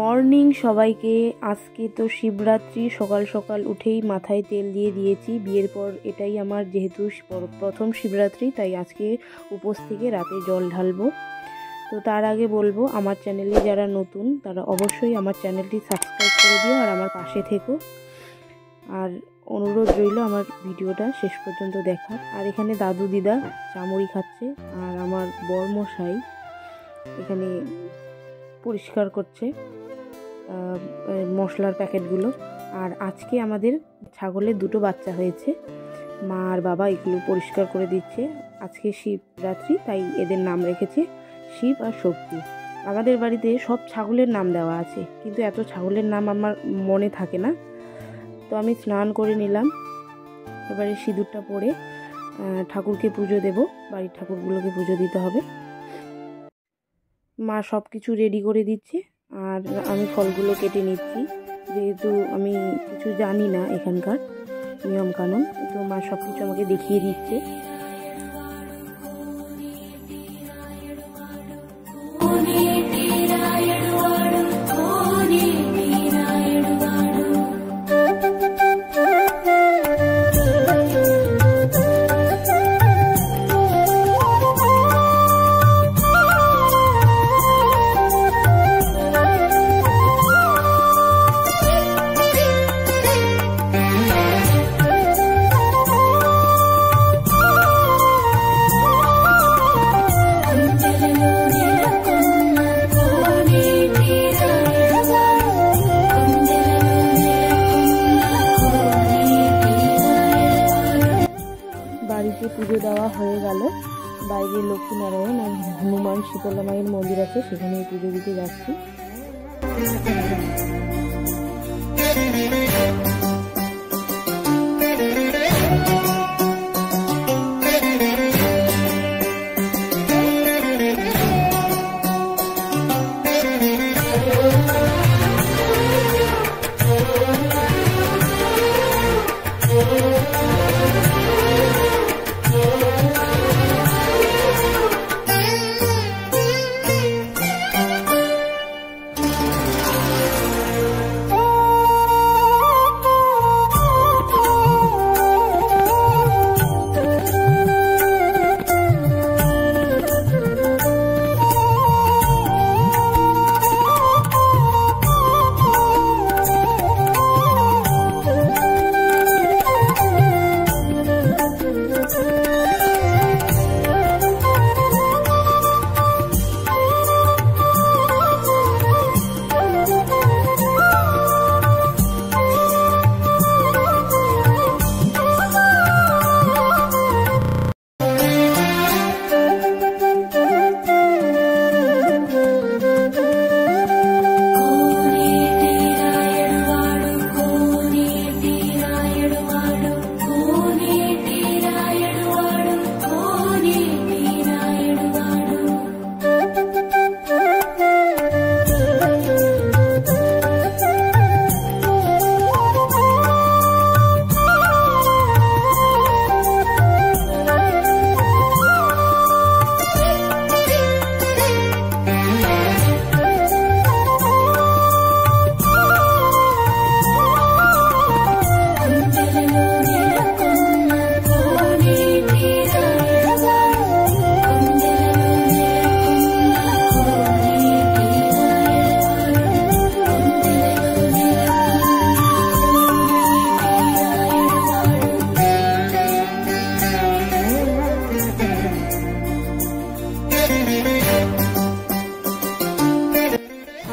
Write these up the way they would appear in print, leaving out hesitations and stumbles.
Morning সবাইকে। আজকে তো শিবরাত্রি, সকাল সকাল উঠেই মাথায় তেল দিয়ে দিয়েছি। বিয়ের পর এটাই আমার যেহেতু প্রথম শিবরাত্রি, তাই আজকে উপোস থেকে রাতে জল ঢালবো। তো তার আগে বলবো, আমার চ্যানেলে যারা নতুন তারা অবশ্যই আমার চ্যানেলটি সাবস্ক্রাইব করে দিও আর আমার পাশে থেকো। আর অনুরোধ রইল আমার ভিডিওটা শেষ পর্যন্ত দেখার। আর এখানে দাদু দিদা চামড়ি খাচ্ছে আর আমার বরমশাই এখানে পরিষ্কার করছে মশলার প্যাকেটগুলো। আর আজকে আমাদের ছাগলের 2টো বাচ্চা হয়েছে, মা আর বাবা এগুলো পরিষ্কার করে দিচ্ছে। আজকে শিবরাত্রি, তাই এদের নাম রেখেছে শিব আর শক্তি। আমাদের বাড়িতে সব ছাগলের নাম দেওয়া আছে, কিন্তু এত ছাগলের নাম আমার মনে থাকে না। তো আমি স্নান করে নিলাম, এবারে সিঁদুরটা পরে ঠাকুরকে পুজো দেব। বাড়ির ঠাকুরগুলোকে পুজো দিতে হবে। মা সব কিছু রেডি করে দিচ্ছে আর আমি ফলগুলো কেটে নিচ্ছি, যেহেতু আমি কিছু জানি না এখানকার নিয়মকানুন। তো মা সব কিছু আমাকে দেখিয়ে দিচ্ছে। বাড়িতে পুজো দেওয়া হয়ে গেল। বাইরে লক্ষ্মীনারায়ণ আর হনুমান শীতলা মায়ের মন্দির আছে, সেখানে পুজো দিতে যাচ্ছি।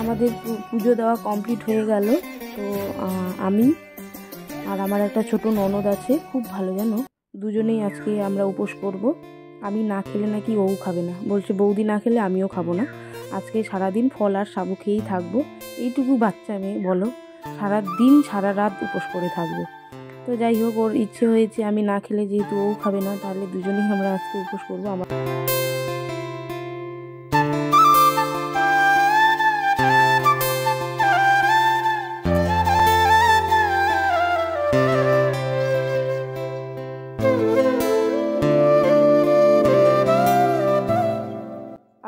আমাদের পুজো দেওয়া কমপ্লিট হয়ে গেল। তো আমি আর আমার একটা ছোট ননদ আছে, খুব ভালো জানো, দুজনেই আজকে আমরা উপোস করব। আমি না খেলে নাকি ও খাবে না, বলছে বৌদি না খেলে আমিও খাবো না। আজকে সারাদিন ফল আর সাবু খেয়েই থাকবো। এইটুকু বাচ্চা মেয়ে বলো, সারাদিন সারা রাত উপোস করে থাকবে। তো যাই হোক, ওর ইচ্ছে হয়েছে আমি না খেলে, যেহেতু ও খাবে না, তাহলে দুজনেই আমরা আজকে উপোস করবো। আমার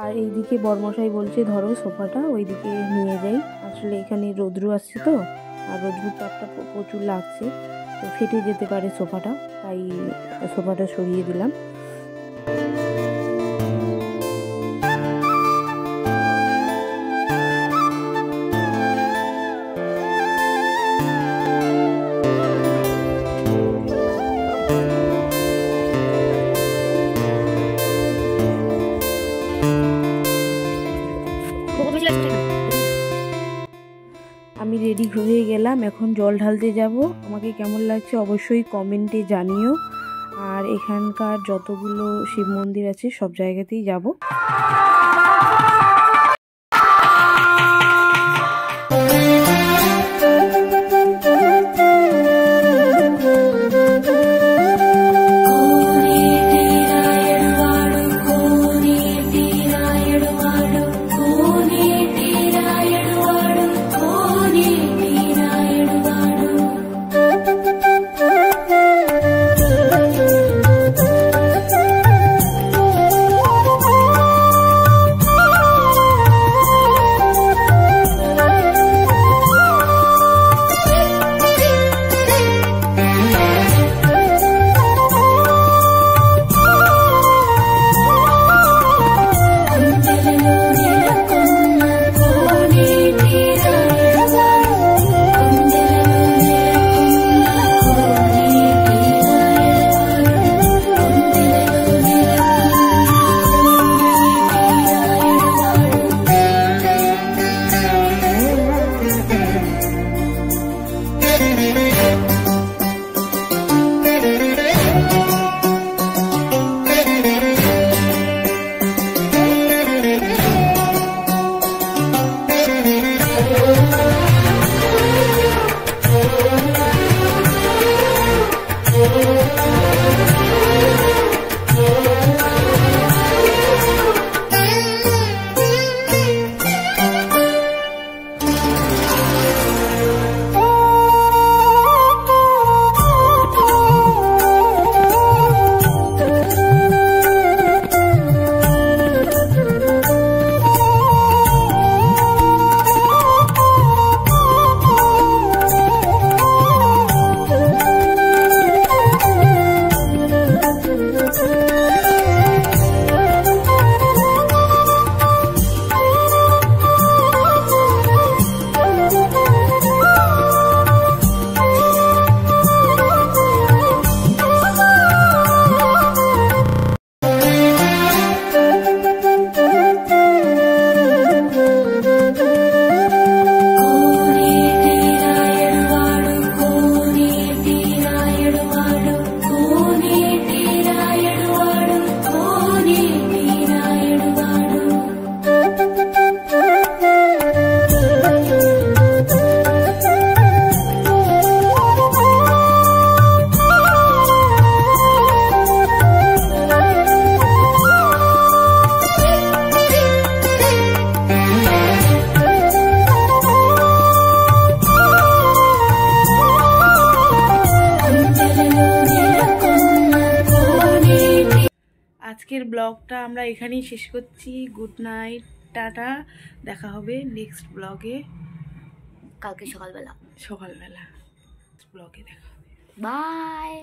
আর এইদিকে বরমশাই বলছে ধরো সোফাটা ওইদিকে নিয়ে যাই। আসলে এখানে রৌদ্র আসছে তো, আর রৌদ্রুর তাপটা প্রচুর লাগছে, তো ফেটে যেতে পারে সোফাটা, তাই সোফাটা সরিয়ে দিলাম। আমি রেডি হয়ে গেলাম, এখন জল ঢালতে যাব। আমাকে কেমন লাগছে অবশ্যই কমেন্টে জানিও। আর এখানকার যতগুলো শিব মন্দির আছে সব জায়গাতেই যাব। আজকের ব্লগটা আমরা এখানেই শেষ করছি। গুড নাইট, টাটা, দেখা হবে নেক্সট ব্লগে কালকে সকালবেলা ব্লগে দেখা হবে। বাই।